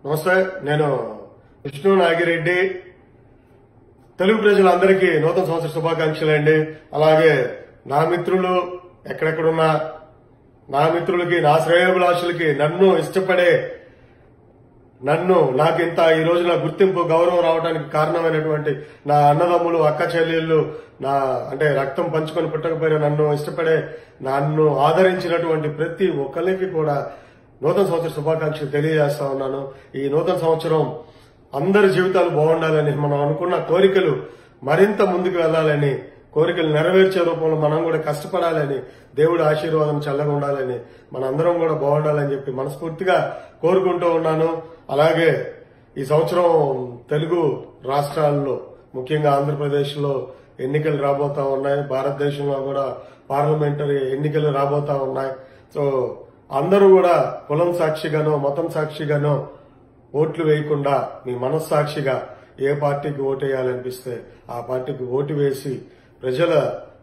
నమస్తే, నేను విష్ణు నాగిరెడ్డి. తెలుగు ప్రజలందరికీ నూతన సంవత్సర శుభాకాంక్షలు అండి. అలాగే నా మిత్రులు ఎక్కడెక్కడున్నా నా మిత్రులకి, నా శ్రేయోభిలాషులకి, నన్ను ఇష్టపడే, నాకింత ఈ రోజున గుర్తింపు గౌరవం రావడానికి కారణమైనటువంటి నా అన్నదమ్ములు, అక్క చెల్లెళ్ళు, అంటే రక్తం పంచుకొని పుట్టకపోయినా నన్ను ఇష్టపడే, నన్ను ఆదరించినటువంటి ప్రతి ఒక్కరికి కూడా నూతన సంవత్సర శుభాకాంక్షలు తెలియజేస్తా ఉన్నాను. ఈ నూతన సంవత్సరం అందరి జీవితాలు బాగుండాలని, మనం అనుకున్న కోరికలు మరింత ముందుకు వెళ్లాలని, కోరికలు నెరవేర్చే రూపంలో మనం కూడా కష్టపడాలని, దేవుడి ఆశీర్వాదం చల్లగా ఉండాలని, మనందరం కూడా బాగుండాలని చెప్పి మనస్ఫూర్తిగా కోరుకుంటూ ఉన్నాను. అలాగే ఈ సంవత్సరం తెలుగు రాష్ట్రాల్లో, ముఖ్యంగా ఆంధ్రప్రదేశ్ లో ఎన్నికలు రాబోతా ఉన్నాయి. భారతదేశంలో కూడా పార్లమెంటరీ ఎన్నికలు రాబోతా ఉన్నాయి. సో అందరూ కూడా కులం సాక్షిగానో మతం సాక్షిగానో ఓట్లు వేయకుండా మీ మనస్సాక్షిగా ఏ పార్టీకి ఓటేయాలనిపిస్తే ఆ పార్టీకి ఓటు వేసి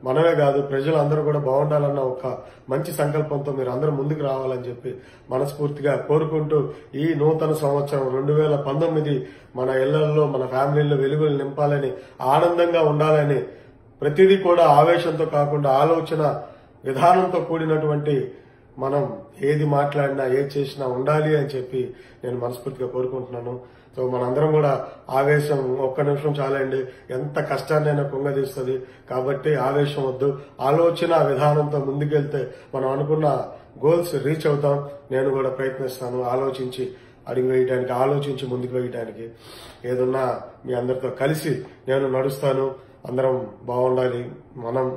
మనమే కాదు ప్రజలందరూ కూడా బాగుండాలన్న ఒక మంచి సంకల్పంతో మీరు అందరూ ముందుకు రావాలని చెప్పి మనస్ఫూర్తిగా కోరుకుంటూ, ఈ నూతన సంవత్సరం 2019 మన ఇళ్లలో, మన ఫ్యామిలీల్లో వెలుగులు నింపాలని, ఆనందంగా ఉండాలని, ప్రతిదీ కూడా ఆవేశంతో కాకుండా ఆలోచన విధానంతో కూడినటువంటి మనం ఏది మాట్లాడినా ఏది చేసినా ఉండాలి అని చెప్పి నేను మనస్ఫూర్తిగా కోరుకుంటున్నాను. సో మనందరం కూడా ఆవేశం ఒక్క నిమిషం చాలండి, ఎంత కష్టాన్నైనా కుంగదీస్తుంది. కాబట్టి ఆవేశం వద్దు, ఆలోచన విధానంతో ముందుకెళ్తే మనం అనుకున్న గోల్స్ రీచ్ అవుతాం. నేను కూడా ప్రయత్నిస్తాను ఆలోచించి అడుగు వేయడానికి, ఆలోచించి ముందుకు వేయడానికి. ఏదన్నా మీ అందరితో కలిసి నేను నడుస్తాను. అందరం బాగుండాలి,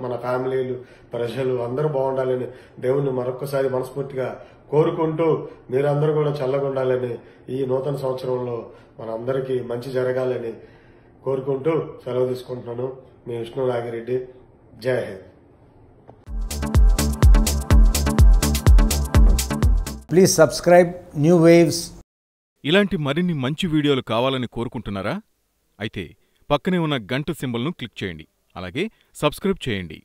మన ఫ్యామిలీలు, ప్రజలు అందరూ బాగుండాలని దేవుణ్ణి మరొకసారి మనస్ఫూర్తిగా కోరుకుంటూ, మీరందరూ కూడా చల్లగా ఉండాలని, ఈ నూతన సంవత్సరంలో మనందరికీ మంచి జరగాలని కోరుకుంటూ సెలవు తీసుకుంటున్నాను. మీ విష్ణు నాగిరెడ్డి. జై Hind. Please subscribe new waves. ఇలాంటి మరిన్ని మంచి వీడియోలు కావాలని కోరుకుంటున్నారా? అయితే పక్కనే ఉన్న గంట సింబల్ను క్లిక్ చేయండి. అలాగే సబ్స్క్రైబ్ చేయండి.